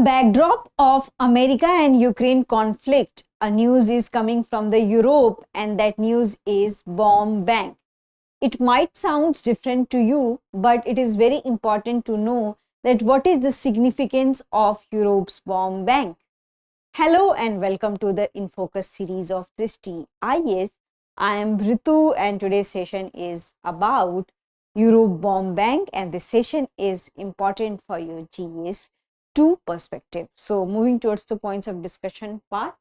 backdrop of America and Ukraine conflict, a news is coming from the Europe, and that news is bomb bank. It might sound different to you, but it is very important to know that what is the significance of Europe's bomb bank. Hello and welcome to the InFocus series of Drishti IAS. I am Rutte and today's session is about Europe bomb bank, and this session is important for your GS 2 perspective. So moving towards the points of discussion part.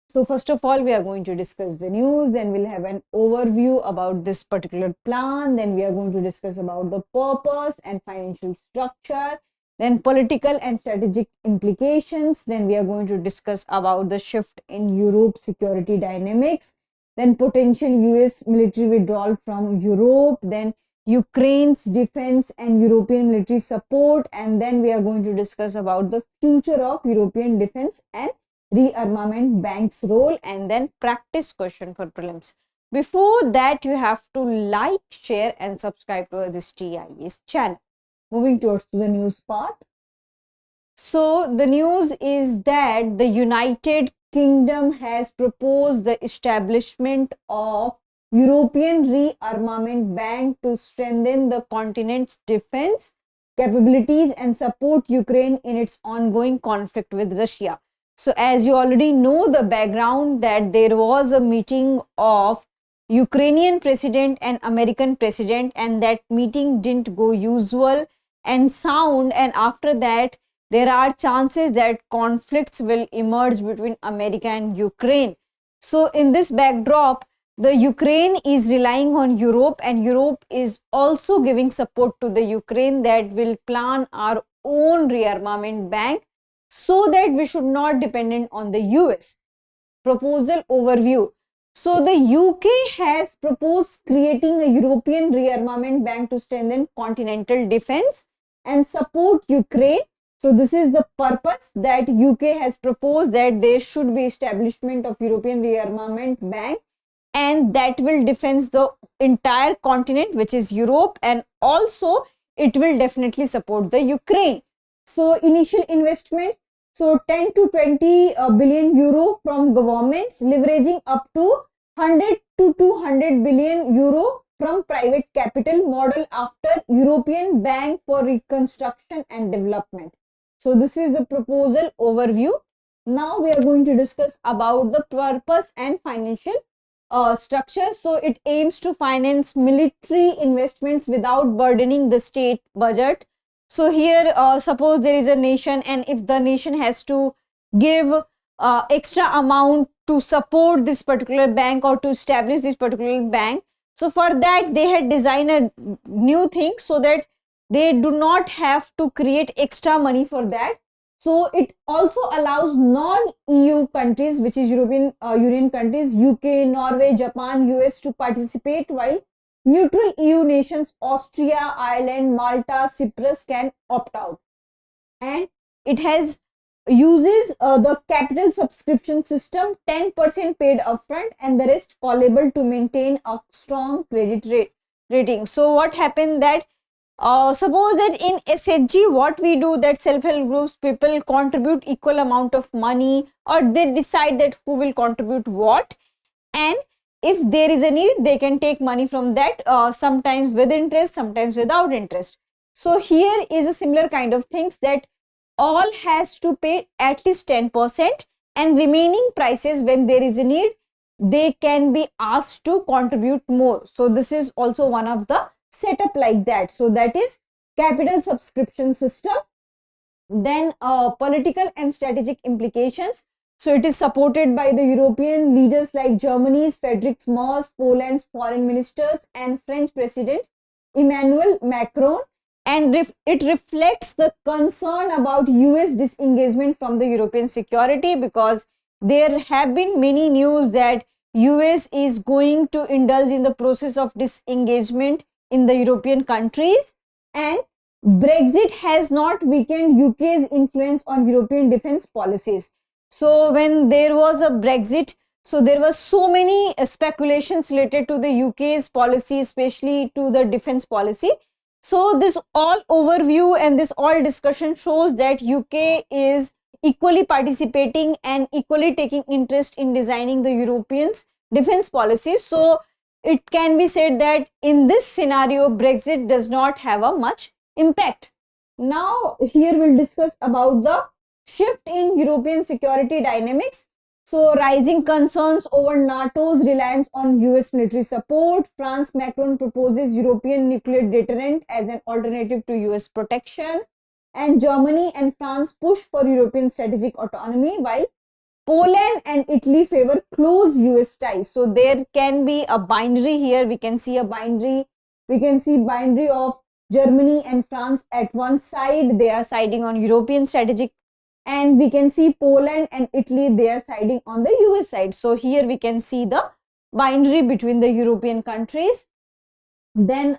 So first of all, we are going to discuss the news, then we'll have an overview about this particular plan, then we are going to discuss about the purpose and financial structure, then political and strategic implications, then we are going to discuss about the shift in Europe security dynamics, then potential US military withdrawal from Europe, then Ukraine's defense and European military support, and then we are going to discuss about the future of European defense and rearmament bank's role, and then practice question for prelims. Before that, you have to like, share and subscribe to this TIAS channel. Moving towards the news part. So the news is that the United Kingdom has proposed the establishment of European Rearmament Bank to strengthen the continent's defense capabilities and support Ukraine in its ongoing conflict with Russia. So as you already know the background, that there was a meeting of Ukrainian president and American president, and that meeting didn't go usual and sound, and after that there are chances that conflicts will emerge between America and Ukraine. So in this backdrop, the Ukraine is relying on Europe, and Europe is also giving support to the Ukraine that will plan our own rearmament bank so that we should not dependent on the US. Proposal overview. So the UK has proposed creating a European rearmament bank to strengthen continental defense and support Ukraine. So this is the purpose that UK has proposed, that there should be establishment of European rearmament bank, and that will defend the entire continent, which is Europe, and also it will definitely support the Ukraine. So initial investment, so 10 to 20 billion euro from governments, leveraging up to 100 to 200 billion euro from private capital, model after European Bank for Reconstruction and Development. So this is the proposal overview. Now we are going to discuss about the purpose and financial structure. So it aims to finance military investments without burdening the state budget. So here suppose there is a nation, and if the nation has to give extra amount to support this particular bank or to establish this particular bank, so for that they had designed a new thing so that they do not have to create extra money for that. So it also allows non-EU countries, which is European Union countries, UK, Norway, Japan, US to participate, while neutral EU nations, Austria, Ireland, Malta, Cyprus can opt out. And it uses the capital subscription system, 10% paid upfront and the rest callable to maintain a strong credit rating. So what happened that suppose that in SHG what we do, that self-help groups people contribute equal amount of money, or they decide that who will contribute what, and if there is a need they can take money from that, sometimes with interest, sometimes without interest. So here is a similar kind of things, that all has to pay at least 10%, and remaining prices when there is a need they can be asked to contribute more. So this is also one of the setup like that. So that is capital subscription system. Then political and strategic implications. So it is supported by the European leaders like Germany's Friedrich, Merz, Poland's foreign ministers and French President Emmanuel Macron, and it reflects the concern about US disengagement from the European security, because there have been many news that US is going to indulge in the process of disengagement in the European countries, and Brexit has not weakened UK's influence on European defense policies. So when there was a Brexit, so there was so many speculations related to the UK's policy, especially to the defense policy. So this all overview and this all discussion shows that UK is equally participating and equally taking interest in designing the Europeans' defense policy. So it can be said that in this scenario, Brexit does not have a much impact. Now here we'll discuss about the shift in European security dynamics. So rising concerns over NATO's reliance on US military support. France Macron proposes European nuclear deterrent as an alternative to US protection. And Germany and France push for European strategic autonomy, while Poland and Italy favor close US ties. So there can be a binary here. We can see a binary. We can see binary of Germany and France at one side. They are siding on European strategic, and we can see Poland and Italy, they are siding on the US side. So here we can see the binary between the European countries. Then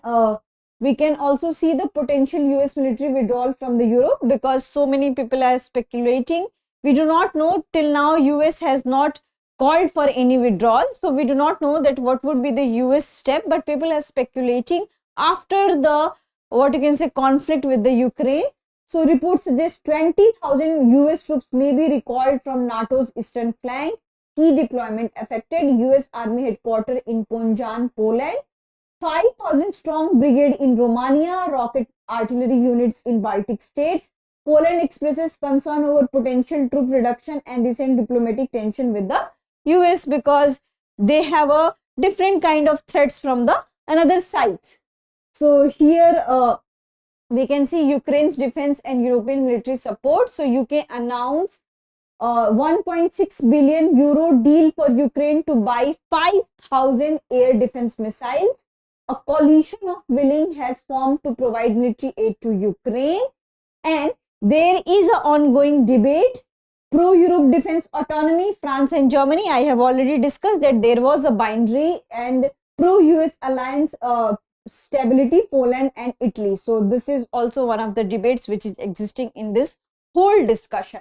we can also see the potential US military withdrawal from the Europe, because so many people are speculating. We do not know till now. US has not called for any withdrawal, so we do not know that what would be the US step, but people are speculating after the what you can say conflict with the Ukraine. So reports suggest 20,000 US troops may be recalled from NATO's eastern flank. Key deployment affected: US Army headquarters in Ponjan, Poland. 5,000 strong brigade in Romania. Rocket artillery units in Baltic states. Poland expresses concern over potential troop reduction and recent diplomatic tension with the US, because they have a different kind of threats from the another sides. So here we can see Ukraine's defense and European military support. So UK announced 1.6 billion euro deal for Ukraine to buy 5,000 air defense missiles. A coalition of willing has formed to provide military aid to Ukraine, and there is an ongoing debate. Pro-Europe defense autonomy, France and Germany. I have already discussed that there was a binary, and pro-US alliance stability, Poland and Italy. So this is also one of the debates which is existing in this whole discussion.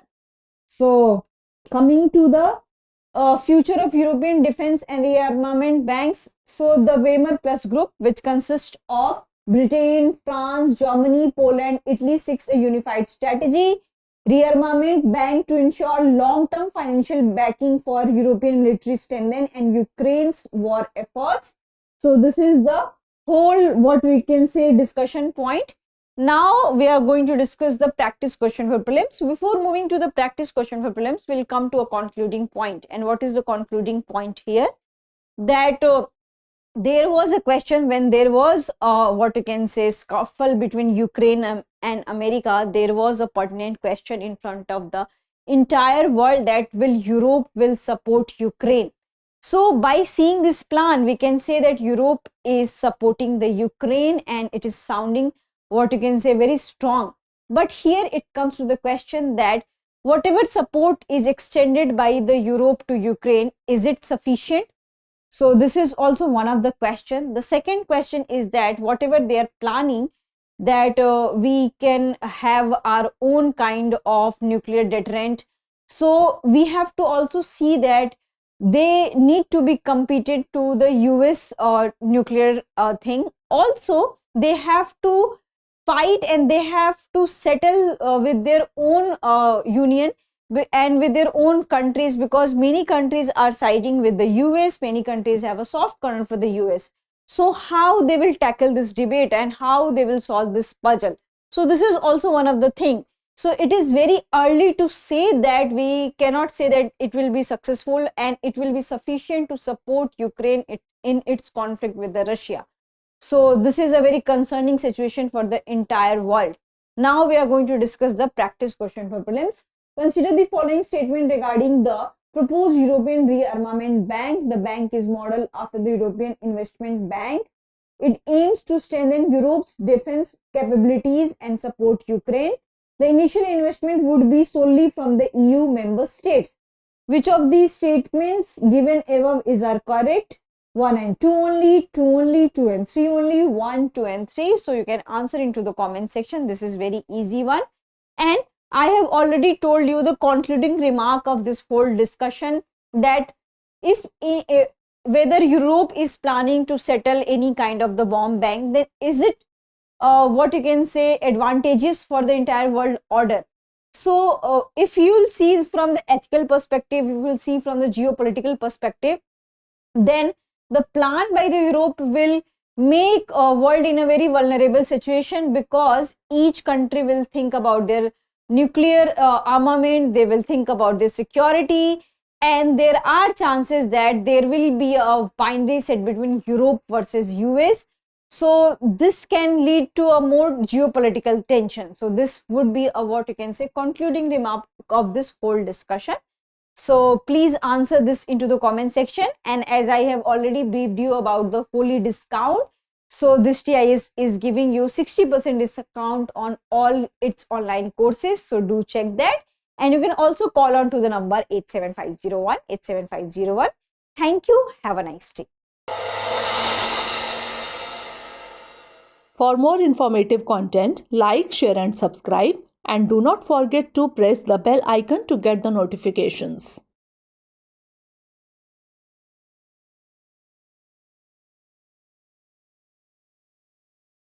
So coming to the future of European defense and rearmament banks. So the Weimar Plus group, which consists of Britain, France, Germany, Poland, Italy, seeks a unified strategy. Rearmament bank to ensure long-term financial backing for European military strengthening and Ukraine's war efforts. So this is the whole what we can say discussion point. Now we are going to discuss the practice question for prelims. Before moving to the practice question for prelims, we'll come to a concluding point. And what is the concluding point here? That there was a question when there was what you can say scuffle between Ukraine and America. There was a pertinent question in front of the entire world, that will Europe will support Ukraine. So by seeing this plan, we can say that Europe is supporting the Ukraine, and it is sounding what you can say very strong. But here it comes to the question that whatever support is extended by the Europe to Ukraine, is it sufficient? So this is also one of the question. The second question is that whatever they are planning, that we can have our own kind of nuclear deterrent. So we have to also see that they need to be competed to the US nuclear thing. Also, they have to fight and they have to settle with their own union and with their own countries, because many countries are siding with the US, many countries have a soft corner for the US. So how they will tackle this debate and how they will solve this puzzle. So this is also one of the thing. So it is very early to say that, we cannot say that it will be successful and it will be sufficient to support Ukraine in its conflict with the Russia. So this is a very concerning situation for the entire world. Now we are going to discuss the practice question for prelims. Consider the following statement regarding the proposed European rearmament bank. The bank is modeled after the European Investment Bank. It aims to strengthen Europe's defense capabilities and support Ukraine. The initial investment would be solely from the EU member states. Which of these statements given above are correct? 1 and 2 only, 2 only, 2 and 3 only, 1, 2 and 3. So you can answer into the comment section. This is very easy one. And I have already told you the concluding remark of this whole discussion, that if whether Europe is planning to settle any kind of the bomb bank, then is it what you can say, advantageous for the entire world order. So if you'll see from the ethical perspective, you will see from the geopolitical perspective, then the plan by the Europe will make a world in a very vulnerable situation, because each country will think about their nuclear armament, they will think about their security, and there are chances that there will be a binary set between Europe versus US. So this can lead to a more geopolitical tension. So this would be a, what you can say, concluding remark of this whole discussion. So please answer this into the comment section. And as I have already briefed you about the holy discount, so Drishti IAS is giving you 60% discount on all its online courses. So do check that. And you can also call on to the number 87501 87501. Thank you. Have a nice day. For more informative content, like, share and subscribe, and do not forget to press the bell icon to get the notifications.